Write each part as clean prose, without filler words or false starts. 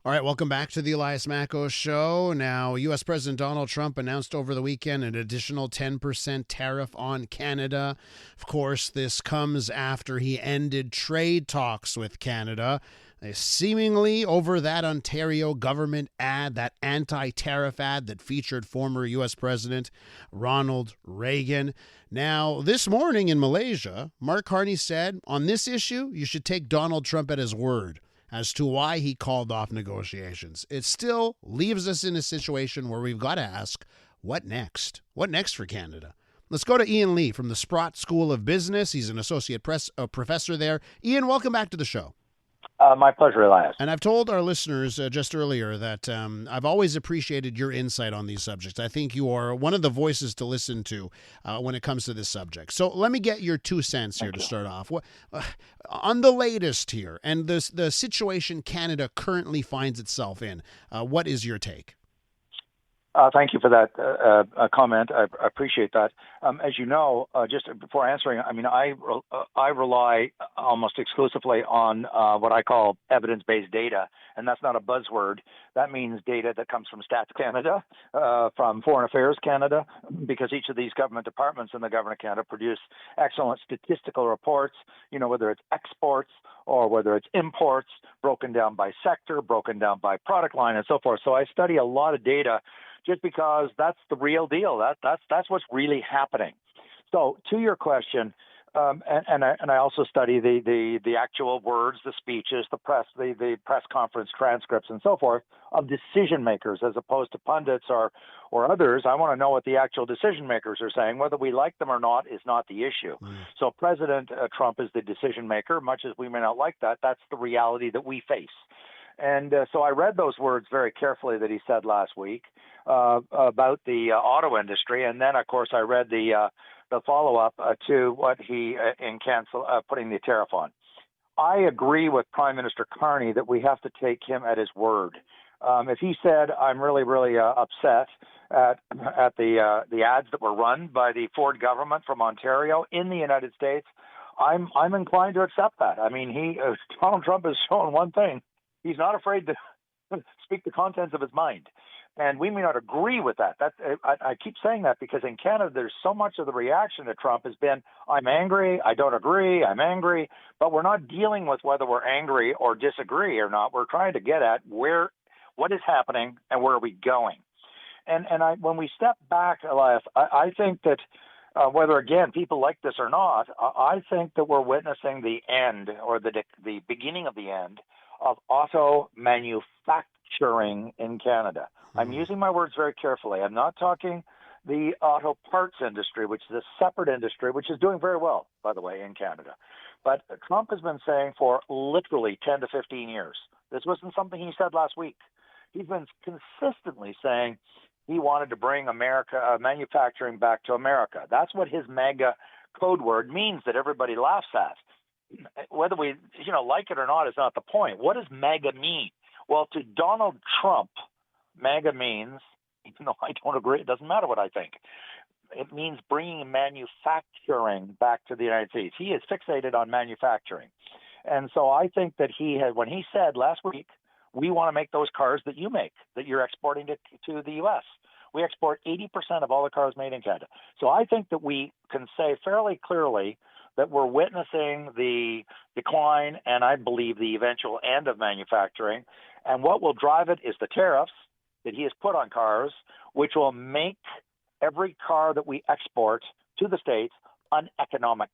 All right, welcome back to the Elias Makos Show. Now, U.S. President Donald Trump announced over the weekend an additional 10% tariff on Canada. Of course, this comes after he ended trade talks with Canada, seemingly over that Ontario government ad, that anti-tariff ad that featured former U.S. President Ronald Reagan. Now, this morning in Malaysia, Mark Carney said, on this issue, you should take Donald Trump at his word as to why he called off negotiations. It still leaves us in a situation where we've got to ask, what next? What next for Canada? Let's go to Ian Lee from the Sprott School of Business. He's an associate professor there. Ian, welcome back to the show. My pleasure, Elias. And I've told our listeners just earlier that I've always appreciated your insight on these subjects. I think you are one of the voices to listen to when it comes to this subject. So let me get your 2 cents here to start off. On the latest here and the situation Canada currently finds itself in, what is your take? Thank you for that comment. I appreciate that. As you know, just before answering, I rely almost exclusively on what I call evidence-based data, and that's not a buzzword. That means data that comes from Stats Canada, from Foreign Affairs Canada, because each of these government departments in the Government of Canada produce excellent statistical reports, whether it's exports or whether it's imports, broken down by sector, broken down by product line, and so forth. So I study a lot of data just because that's the real deal. That's what's really happening. So to your question, and I also study the actual words, the speeches, the press conference transcripts, and so forth of decision makers as opposed to pundits or others. I want to know what the actual decision makers are saying. Whether we like them or not is not the issue. So President Trump is the decision maker. Much as we may not like that, that's the reality that we face. And so I read those words very carefully that he said last week about the auto industry, and then of course I read the follow-up to what he putting the tariff on. I agree with Prime Minister Carney that we have to take him at his word. If he said, "I'm really, really upset at the ads that were run by the Ford government from Ontario in the United States," I'm inclined to accept that. I mean, Donald Trump has shown one thing. He's not afraid to speak the contents of his mind. And we may not agree with that. I keep saying that because in Canada, there's so much of the reaction to Trump has been, I'm angry, I don't agree, I'm angry. But we're not dealing with whether we're angry or disagree or not. We're trying to get at what is happening and where are we going. And when we step back, Elias, I think that whether, again, people like this or not, I think that we're witnessing the end or the beginning of the end of auto manufacturing in Canada. I'm using my words very carefully. I'm not talking the auto parts industry, which is a separate industry, which is doing very well, by the way, in Canada. But Trump has been saying for literally 10 to 15 years. This wasn't something he said last week. He's been consistently saying he wanted to bring manufacturing back to America. That's what his MAGA code word means that everybody laughs at. Whether we like it or not is not the point. What does MAGA mean? Well, to Donald Trump, MAGA means, even though I don't agree, it doesn't matter what I think. It means bringing manufacturing back to the United States. He is fixated on manufacturing. And so I think that when he said last week, we want to make those cars that you make, that you're exporting to the U.S. We export 80% of all the cars made in Canada. So I think that we can say fairly clearly that we're witnessing the decline and I believe the eventual end of manufacturing. And what will drive it is the tariffs that he has put on cars, which will make every car that we export to the States uneconomic.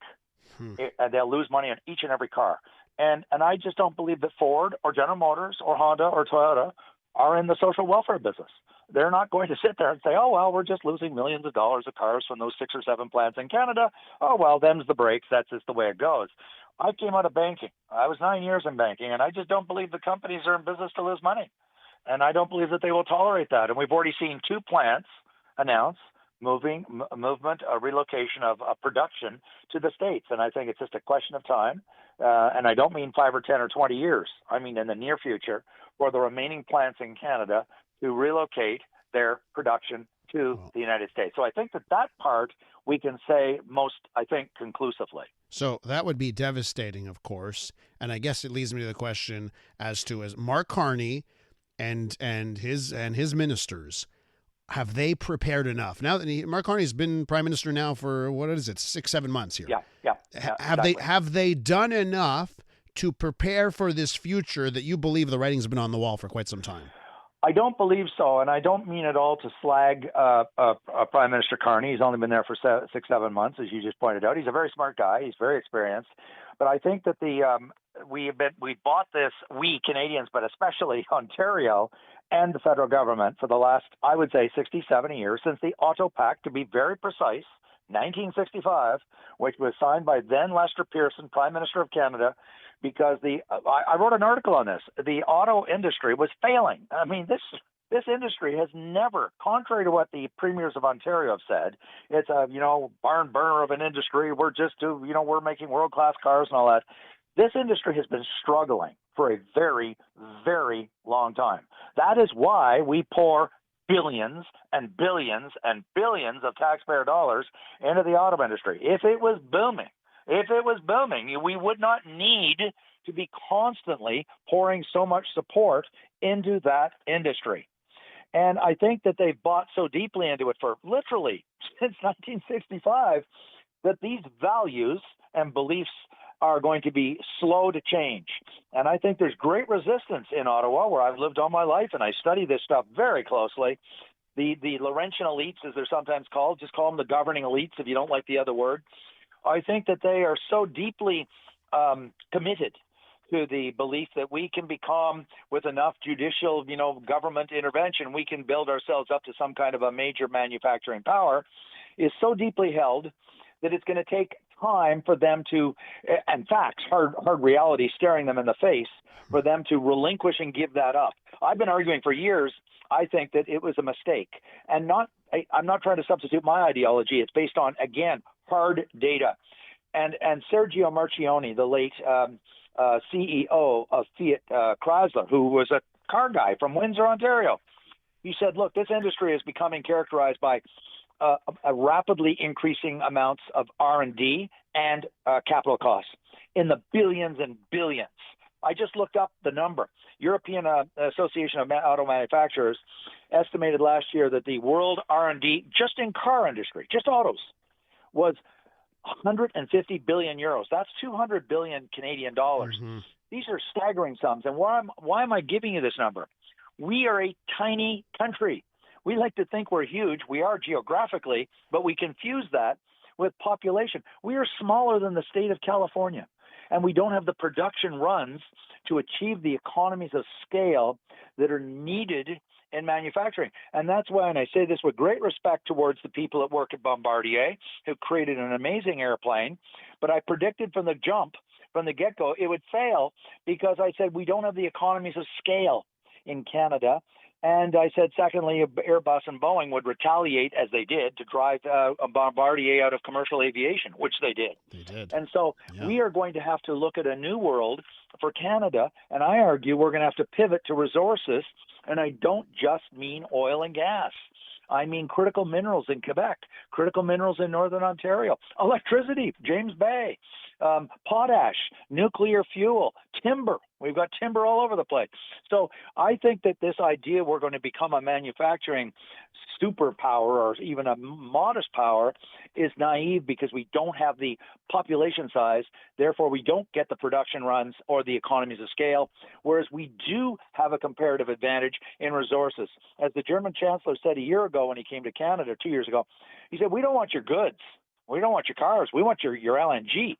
And they'll lose money on each and every car. And I just don't believe that Ford or General Motors or Honda or Toyota are in the social welfare business. They're not going to sit there and say, oh, well, we're just losing millions of dollars of cars from those 6 or 7 plants in Canada. Oh, well, them's the breaks. That's just the way it goes. I came out of banking. I was 9 years in banking, and I just don't believe the companies are in business to lose money. And I don't believe that they will tolerate that. And we've already seen 2 plants announce a relocation of production to the States. And I think it's just a question of time. And I don't mean 5 or 10 or 20 years. I mean in the near future for the remaining plants in Canada to relocate their production to the United States. So I think that part we can say conclusively. So that would be devastating, of course. And I guess it leads me to the question as to, is Mark Carney and his ministers, have they prepared enough? Now that Mark Carney's been prime minister now for, what is it, 6-7 months here? Yeah. Have they done enough to prepare for this future that you believe the writing's been on the wall for quite some time? I don't believe so, and I don't mean at all to slag Prime Minister Carney. He's only been there for 6-7 months, as you just pointed out. He's a very smart guy. He's very experienced. But I think that we bought this, we Canadians, but especially Ontario and the federal government, for the last, I would say, 60, 70 years, since the Auto Pact, to be very precise, 1965, which was signed by then Lester Pearson, Prime Minister of Canada, because I wrote an article on this. The auto industry was failing. I mean, this industry has never, contrary to what the premiers of Ontario have said, it's a barn burner of an industry. We're making world class cars and all that. This industry has been struggling for a very, very long time. That is why we pour billions and billions and billions of taxpayer dollars into the auto industry. If it was booming, we would not need to be constantly pouring so much support into that industry. And I think that they've bought so deeply into it for literally since 1965 that these values and beliefs are going to be slow to change. And I think there's great resistance in Ottawa, where I've lived all my life, and I study this stuff very closely. The Laurentian elites, as they're sometimes called, just call them the governing elites if you don't like the other word. I think that they are so deeply committed to the belief that we can become, with enough judicial, government intervention, we can build ourselves up to some kind of a major manufacturing power, is so deeply held that it's going to take time for them to, and facts, hard reality staring them in the face, for them to relinquish and give that up. I've been arguing for years, I think, that it was a mistake. And I'm not trying to substitute my ideology. It's based on, again, hard data. And Sergio Marchionne, the late CEO of Fiat Chrysler, who was a car guy from Windsor, Ontario, he said, look, this industry is becoming characterized by a rapidly increasing amounts of R&D and capital costs in the billions and billions. I just looked up the number. European Association of Auto Manufacturers estimated last year that the world R&D just in car industry, just autos, was 150 billion euros. That's 200 billion Canadian dollars. Mm-hmm. These are staggering sums. And why am I giving you this number? We are a tiny country. We like to think we're huge. We are geographically, but we confuse that with population. We are smaller than the state of California, and we don't have the production runs to achieve the economies of scale that are needed in manufacturing. And that's why, and I say this with great respect towards the people that work at Bombardier, who created an amazing airplane, but I predicted from the get-go, it would fail, because I said we don't have the economies of scale in Canada. And I said, secondly, Airbus and Boeing would retaliate, as they did, to drive Bombardier out of commercial aviation, which they did. They did. And so we are going to have to look at a new world for Canada, and I argue we're going to have to pivot to resources, and I don't just mean oil and gas. I mean critical minerals in Quebec, critical minerals in Northern Ontario, electricity, James Bay, potash, nuclear fuel, timber. We've got timber all over the place. So I think that this idea we're going to become a manufacturing superpower or even a modest power is naive, because we don't have the population size. Therefore, we don't get the production runs or the economies of scale, whereas we do have a comparative advantage in resources. As the German chancellor said a year ago when he came to Canada, 2 years ago, he said, we don't want your goods. We don't want your cars. We want your LNG.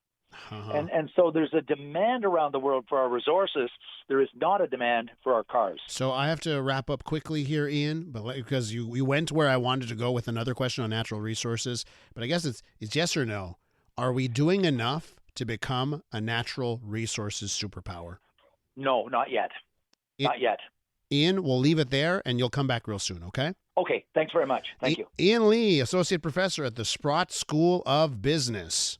Uh-huh. And so there's a demand around the world for our resources. There is not a demand for our cars. So I have to wrap up quickly here, Ian, but because you went where I wanted to go with another question on natural resources. But I guess it's yes or no. Are we doing enough to become a natural resources superpower? No, not yet. Not yet. Ian, we'll leave it there, and you'll come back real soon, okay? Okay, thanks very much. Thank you. Ian Lee, Associate Professor at the Sprott School of Business.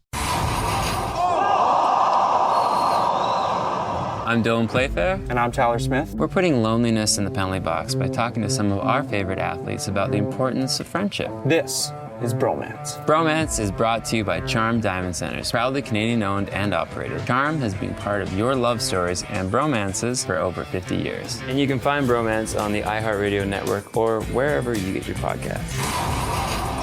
I'm Dylan Playfair. And I'm Tyler Smith. We're putting loneliness in the penalty box by talking to some of our favorite athletes about the importance of friendship. This is bromance. Bromance is brought to you by Charm Diamond Centers, proudly Canadian owned and operated. Charm has been part of your love stories and bromances for over 50 years. And you can find Bromance on the iHeartRadio network or wherever you get your podcasts.